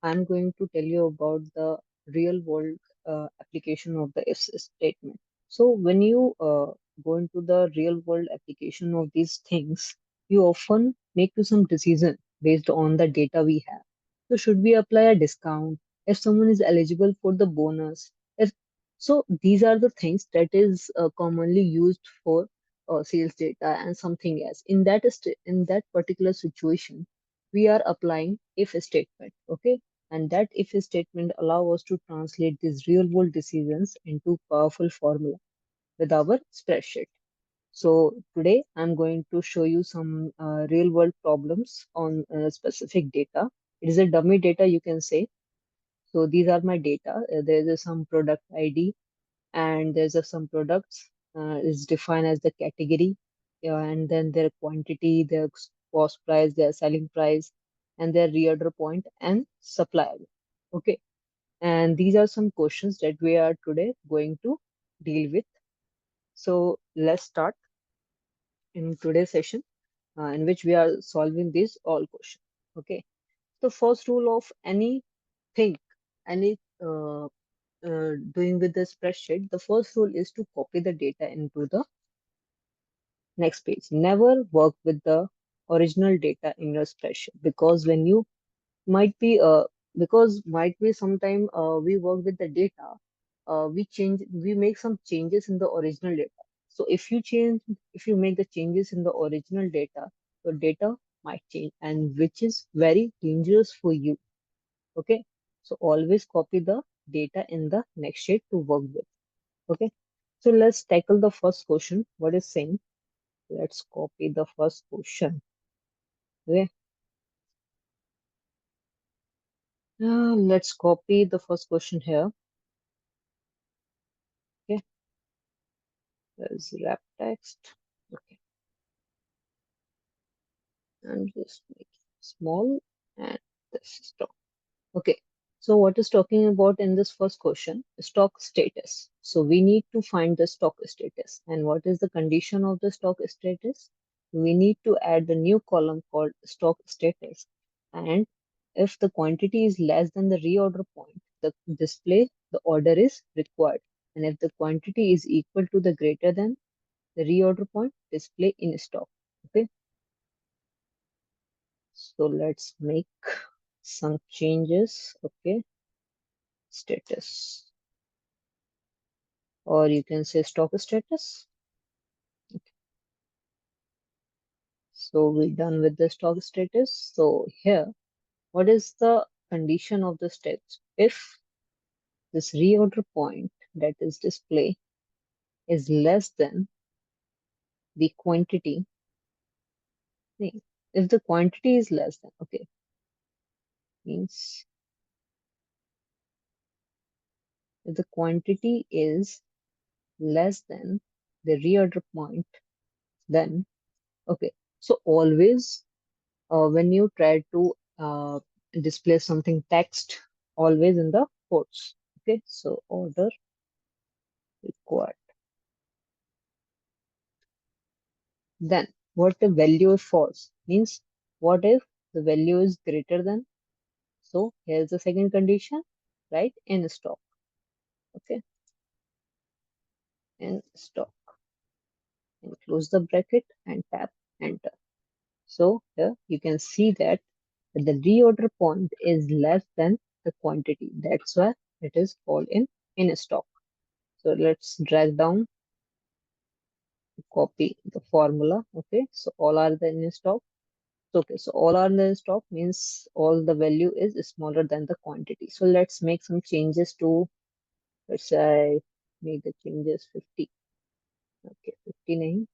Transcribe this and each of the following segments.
I'm going to tell you about the real world application of the if statement. So when you go into the real world application of these things, you often make to some decision based on the data we have. So should we apply a discount if someone is eligible for the bonus? If so, these are the things that is commonly used for sales data and something else. In that particular situation, we are applying if statement. Okay, and that if statement allow us to translate these real world decisions into powerful formula with our spreadsheet. So today I'm going to show you some real world problems on specific data. It is a dummy data, you can say. So these are my data. There's some product ID, and there's some products is defined as the category, and then their quantity, their cost price, their selling price, and their reorder point and supplier. Okay, and these are some questions that we are today going to deal with. So let's start in today's session, in which we are solving these all questions. Okay, the first rule of anything, any doing with the spreadsheet, the first rule is to copy the data into the next page. Never work with the original data in your spreadsheet, because when you might be might be sometime we work with the data, we make some changes in the original data. So if you make the changes in the original data, your data might change, and which is very dangerous for you. Okay, so always copy the data in the next sheet to work with. Okay, so let's tackle the first question. What is saying? Let's copy the first question. Okay, let's copy the first question here. Okay, there's wrap text. Okay, and just make it small, and this is top. Okay, so what is talking about in this first question? Stock status. So we need to find the stock status. And what is the condition of the stock status? We need to add the new column called stock status. And if the quantity is less than the reorder point, the display the order is required. And if the quantity is equal to the greater than the reorder point, display in stock. Okay, so let's make some changes. Okay, status, or you can say stock status. Okay. So we're done with the stock status. So here, what is the condition of the status? If this reorder point that is display is less than the quantity, if the quantity is less than, okay, means if the quantity is less than the reorder point, then okay. So always when you try to display something text, always in the quotes. Okay, so order required. Then what the value is false means, what if the value is greater than? So here's the second condition, right? In stock. Okay, in stock, and close the bracket and tap enter. So here you can see that the reorder point is less than the quantity. That's why it is all in stock. So let's drag down, copy the formula. Okay, so all are the in stock. Okay, so all are in stock means all the value is smaller than the quantity. So let's make some changes to, let's say, make the changes 50. Okay, 59,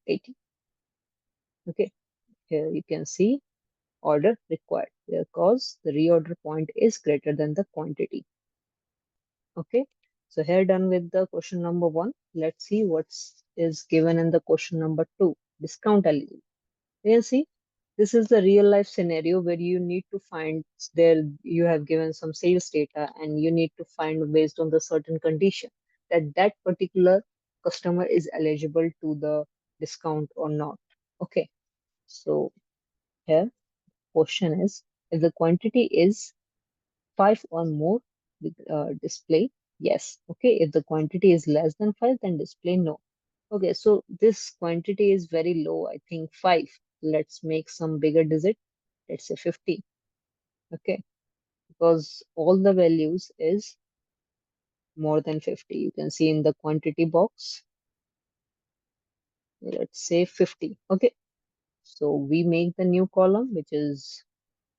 80. Okay, here you can see order required because the reorder point is greater than the quantity. Okay, so here done with the question number 1. Let's see what is given in the question number 2. Discount eligible. You can see this is the real life scenario where you need to find, there you have given some sales data and you need to find based on the certain condition that that particular customer is eligible to the discount or not. Okay, so here question is If the quantity is 5 or more, display yes. Okay, if the quantity is less than 5, then display no. Okay, so this quantity is very low, I think 5. Let's make some bigger digit. Let's say 50. Okay, because all the values is more than 50. You can see in the quantity box, let's say 50. Okay, so we make the new column, which is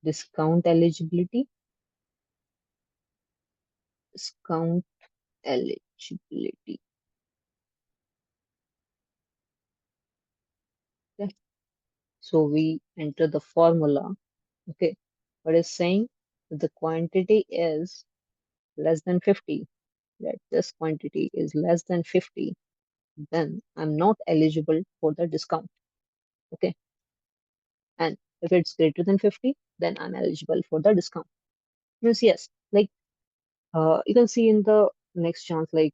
discount eligibility. Discount eligibility. Okay, so we enter the formula. Okay, what is saying? If the quantity is less than 50, that this quantity is less than 50, then I'm not eligible for the discount. Okay, and if it's greater than 50, then I'm eligible for the discount. Means yes, like you can see in the next chance, like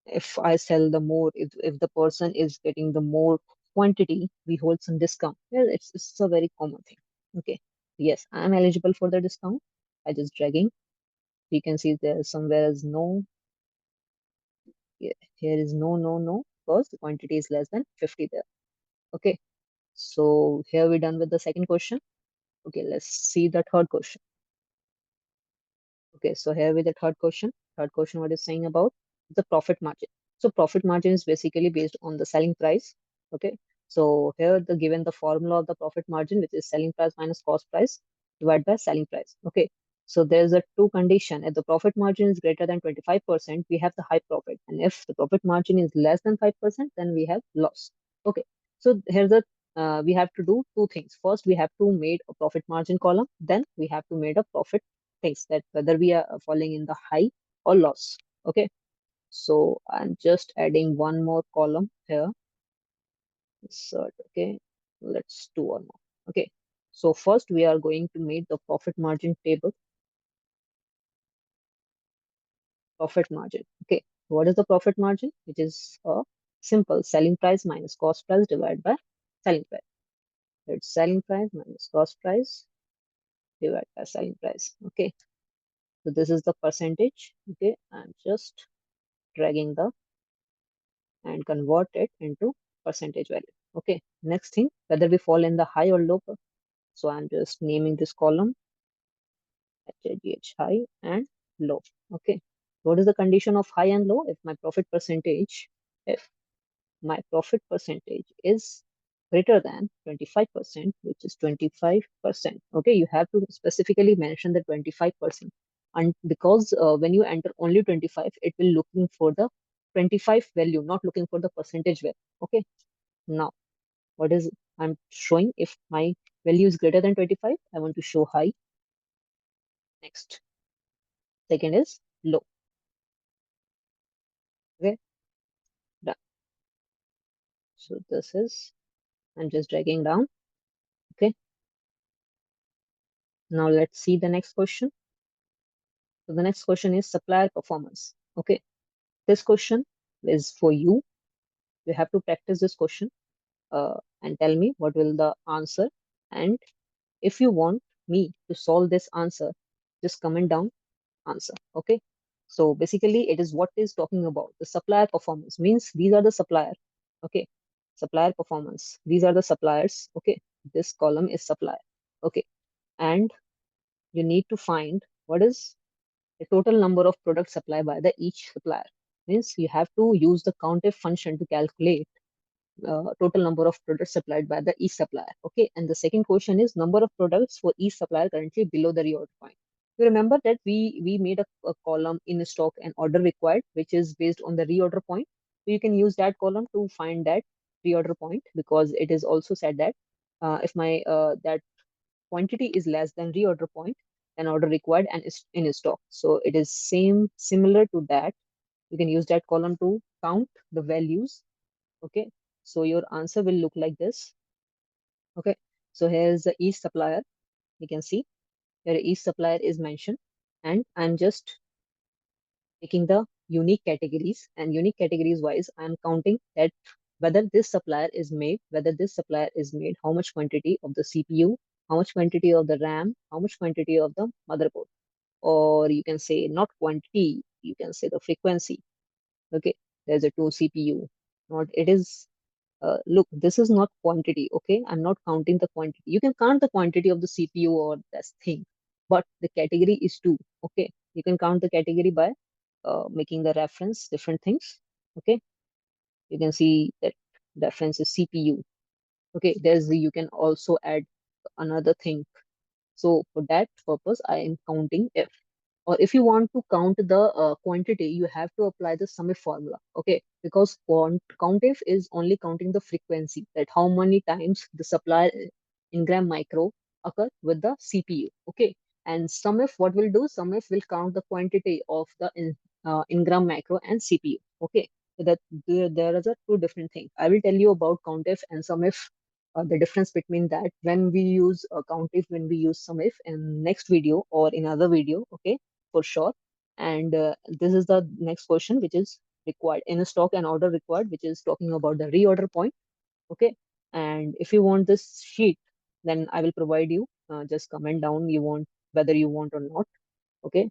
if I sell the more, if the person is getting the more quantity, we hold some discount. Well, it's a very common thing. Okay, yes, I'm eligible for the discount. I just dragging. You can see there somewhere is no. Here is no, because the quantity is less than 50 there. Okay, so here we're done with the second question. Okay, let's see the third question. Okay, so here with the third question. Third question, what is saying about the profit margin. So profit margin is basically based on the selling price. Okay, so here the given the formula of the profit margin, which is selling price minus cost price divided by selling price. Okay, so there's a two condition. If the profit margin is greater than 25%, we have the high profit, and if the profit margin is less than 5%, then we have loss. Okay, so here's the we have to do two things. First, we have to make a profit margin column. Then we have to make a profit things, that whether we are falling in the high or loss. Okay, so I'm just adding one more column here. Insert. Okay, let's do one more. Okay, so first we are going to make the profit margin table. Profit margin. Okay, what is the profit margin? Which is a simple selling price minus cost price divided by selling price. It's selling price minus cost price divided by selling price. Okay, so this is the percentage. Okay, I'm just dragging the and convert it into percentage value. Okay, next thing, whether we fall in the high or low. So I'm just naming this column HIGH high and low. Okay, what is the condition of high and low? If my profit percentage, if my profit percentage is greater than 25%, which is 25%. Okay, you have to specifically mention the 25%. And because when you enter only 25, it will looking for the 25 value, not looking for the percentage value. Okay, now what is I'm showing? If my value is greater than 25, I want to show high. Next, second is low. Okay, done. So this is, I'm just dragging down. Okay, now let's see the next question. So the next question is supplier performance. Okay, this question is for you. You have to practice this question and tell me what will the answer. And if you want me to solve this answer, just comment down answer. Okay, so basically it is what is talking about the supplier performance. Means these are the supplier. Okay, supplier performance, these are the suppliers. Okay, this column is supplier. Okay, and you need to find what is the total number of products supplied by the each supplier. Means you have to use the COUNTIF function to calculate total number of products supplied by the each supplier. Okay, and the second question is number of products for each supplier currently below the reorder point. You remember that we made a column in stock and order required, which is based on the reorder point. So you can use that column to find that reorder point, because it is also said that if my that quantity is less than reorder point, then order required and is in stock. So it is similar to that. You can use that column to count the values. Okay, so your answer will look like this. Okay, so here's the each supplier. You can see here each supplier is mentioned, and I'm just taking the unique categories, and unique categories wise I'm counting that whether this supplier is made, how much quantity of the CPU, how much quantity of the RAM, how much quantity of the motherboard, or you can say not quantity, you can say the frequency. Okay, there's a two CPU. Not it is look, this is not quantity. Okay, I'm not counting the quantity. You can count the quantity of the CPU or this thing, but the category is two. Okay, you can count the category by making the reference different things. Okay, you can see that reference is CPU. Okay, you can also add another thing. So for that purpose, I am counting F. Or if you want to count the quantity, you have to apply the sum if formula. Okay, because COUNTIF is only counting the frequency, that how many times the supplier ingram micro occur with the CPU. Okay, and sum if what will do? Sum if will count the quantity of the ingram macro and CPU. Okay, so that there is a two different things. I will tell you about COUNTIF and sum if, the difference between that when we use COUNTIF, when we use sum if in next video or in other video. Okay, for sure. And this is the next question, which is required in a stock and order required, which is talking about the reorder point. Okay. And if you want this sheet, then I will provide you. Just comment down you want, whether you want or not. Okay.